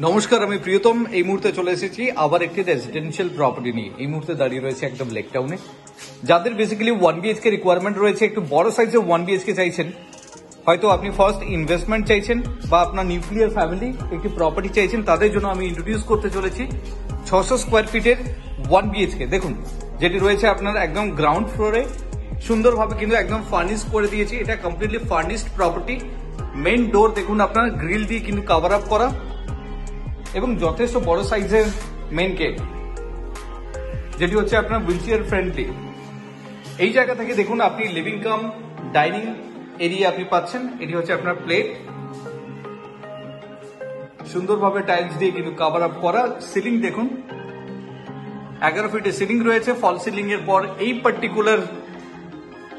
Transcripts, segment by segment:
নমস্কার, আমি প্রিয়তম। এই মুহূর্তে চলে এসেছি আবার একটি রেসিডেন্সিয়াল প্রপার্টি নিয়ে। এই মুহূর্তে দাঁড়িয়ে রয়েছে একদম লেক টাউনে। যাদের বেসিক্যালি 1 BHK রিকোয়ারমেন্ট রয়েছে, একটু বড় সাইজের 1 BHK চাইছেন, হয়তো আপনি ফার্স্ট ইনভেস্টমেন্ট চাইছেন বা আপনার নিউক্লিয়ার ফ্যামিলি একটি প্রপার্টি চাইছেন, তাদের জন্য আমি ইন্ট্রোডিউস করতে চলেছি 600 স্কোয়ার ফিটের 1 BHK। দেখুন, যেটি রয়েছে আপনার একদম গ্রাউন্ড ফ্লোরে, সুন্দরভাবে কিন্তু একদম ফার্নিশ করে দিয়েছি। এটা কমপ্লিটলি ফার্নিশড প্রপার্টি। মেইন ডোর দেখুন আপনার গ্রিল দিয়ে কিন্তু কভার আপ করা এবং যথেষ্ট বড় সাইজের মেইন গেট, যেটি হচ্ছে আপনার হুইলচেয়ার ফ্রেন্ডলি। এই জায়গা থেকে দেখুন আপনি লিভিং কাম ডাইনিং এরিয়া আপনি পাচ্ছেন। এটি হচ্ছে আপনার প্লেট, সুন্দরভাবে টাইলস দিয়ে কিন্তু কভার আপ করা। সিলিং দেখুন 11 ফিটের সিলিং রয়েছে। ফল সিলিং এর পর এই পার্টিকুলার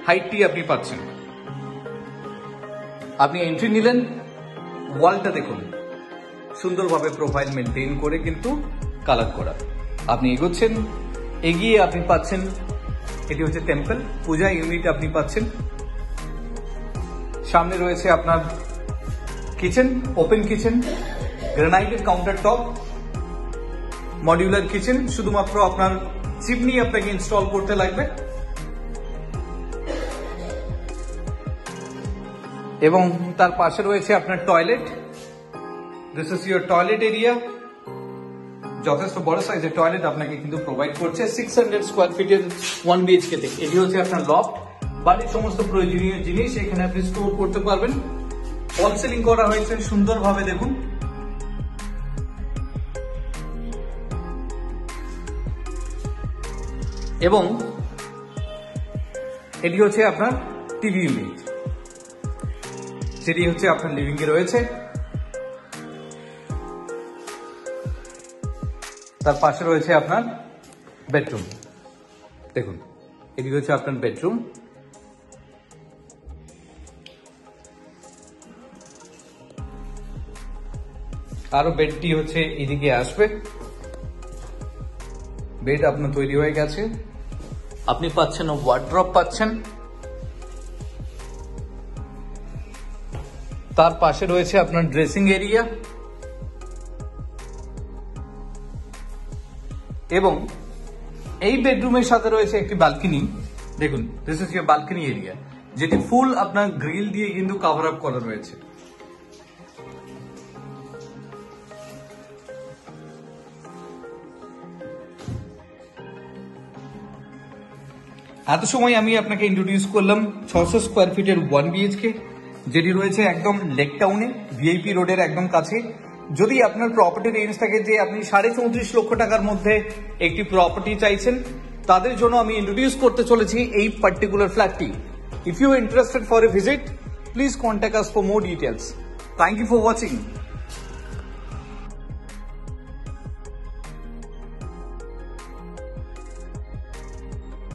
হাইটটি আপনি পাচ্ছেন। আপনি এন্ট্রি নিলেন, ওয়ালটা দেখুন সুন্দরভাবে প্রোফাইল মেনটেন করে কিন্তু কালার করা। আপনি এগোচ্ছেন, এগিয়ে আপনি পাচ্ছেন এটি হচ্ছে টেম্পল পূজা ইউনিট আপনি পাচ্ছেন। সামনে রয়েছে আপনার kitchen, open kitchen, granited counter top, modular kitchen. শুধুমাত্র আপনার চিমনি আপনাকে ইনস্টল করতে লাগবে এবং তার পাশে রয়েছে আপনার toilet. This is your toilet area. যথেষ্ট বড় সাইজের টয়লেট আপনাকে কিন্তু প্রোভাইড করছে 600 স্কোয়ার ফিটের 1 BHK তে। এটি হচ্ছে আপনার লফট। বাড়ির সমস্ত প্রয়োজনীয় জিনিস এখানে আপনি স্টোর করতে পারবেন। ফল সিলিং করা হয়েছে সুন্দরভাবে দেখুন। এবং এটি হচ্ছে আপনার টিভি ইউনিট, যেটি হচ্ছে আপনার লিভিং এ রয়েছে। তার পাশে রয়েছে আপনার বেডরুম। দেখুন, এটি হচ্ছে আপনার বেডরুম। আরো বেডটি হচ্ছে এদিকে আসবে। বেড আপনার তৈরি হয়ে গেছে। আপনি পাচ্ছেন ওয়ার্ড্রপ পাচ্ছেন। তার পাশে রয়েছে আপনার ড্রেসিং এরিয়া এবং এই বেডরুমের সাথে রয়েছে একটি ব্যালকনি। দেখুন, this is your balcony area, যেটি ফুল আপনার গ্রিল দিয়ে কিন্তু কভার আপ করা রয়েছে। এত সময় আমি আপনাকে ইন্ট্রোডিউস করলাম 600 স্কোয়ার ফিটের 1 BHK, যেটি রয়েছে একদম লেক টাউনে, ভিআইপি রোডের একদম কাছে। যদি আপনার প্রপার্টি রেঞ্জ থাকে যে আপনি 34.5 লক্ষ টাকার মধ্যে একটি প্রপার্টি চাইছেন, তাদের জন্য আমি ইন্ট্রোডিউস করতে চলেছি এই পার্টিকুলার ফ্ল্যাটটি। If you interested for a visit, please contact us for more details. Thank you for watching.